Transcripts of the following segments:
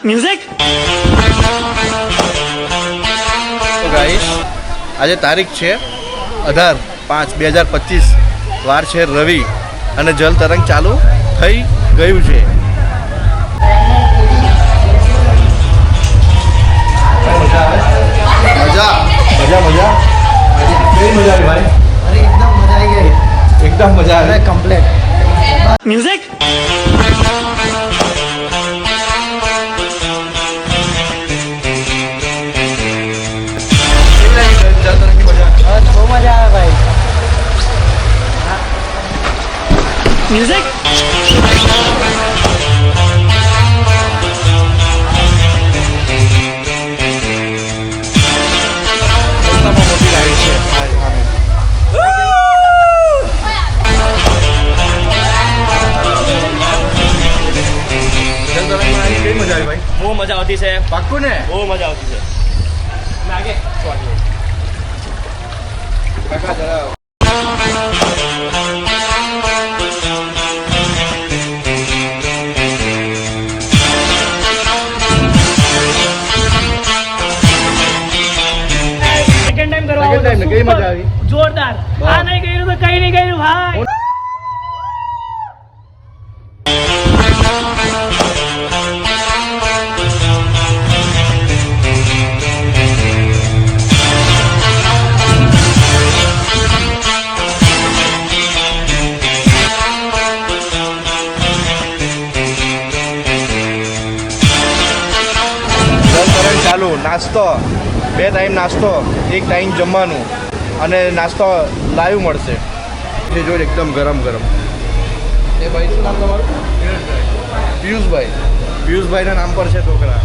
Music તો guys આજે તારીખ છે 18/5/2025 વાર છે રવિ અને જલ તરંગ ચાલુ થઈ ગયું છે. મજા મજા મજા કેવી મજા આવી ભાઈ? અરે एकदम मजा आई गई, એકદમ મજા આવી. कंप्लीट. મ્યુઝિક કેવી લાગી જલ તરંગની મજા? बस बहुत मजा आया भाई. મ્યુઝિક રસ્તામાં મોટી રાઈડ છે. જલ તરંગમાં આવી કેવી મજા આવી ભાઈ? બહુ મજા આવતી છે, પાક્કું ને? બહુ મજા આવતી છે. લાગે કાકા જરા સેકન્ડ ટાઈમ કરવા Second time ને કેવી મજા આવી? જોરદાર. આ નહીં કર્યું તો કઈ નહીં કર્યું ભાઈ. જલ તરંગ ચાલુ. નાસ્તો 2 ટાઈમ નાસ્તો, 1 ટાઈમ જમવાનું અને નાસ્તો લાઈવ મળશે. એ જો એકદમ ગરમ ગરમ. એ ભાઈ શું નામ તમારું? પિયુષભાઈ. પિયુષભાઈના નામ પર છે ઢોકળા.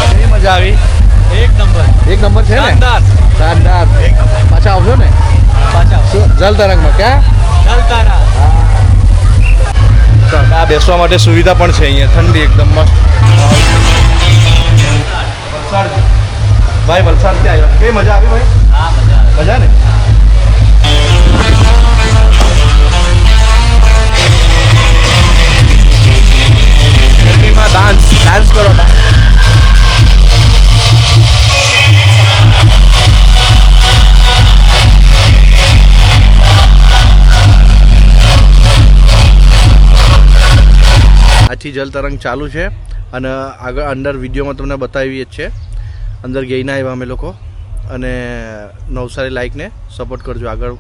કેવી મજા આવી? એક નંબર. એક નંબર છે ને? શાનદાર. શાનદાર. પાછા આવશો ને? પાછા જલ તરંગમાં ક્યાં? જલતારા. આ બેસવા માટે સુવિધા પણ છે અહીંયા. ઠંડી એકદમ મસ્ત. વલસાડ ભાઈ, વલસાડથી આવ્યા. કેવી મજા આવી ભાઈ? હા મજા આવે. મજા ને? ગરમીમાં ડાન્સ કરો. આજથી જલ તરંગ ચાલુ છે અને આગળ અંડર વિડીયોમાં તમને બતાવીએ જ છે. અંદર ગઈને આવ્યા અમે લોકો અને નવસારી લાઈકને સપોર્ટ કરજો. આગળ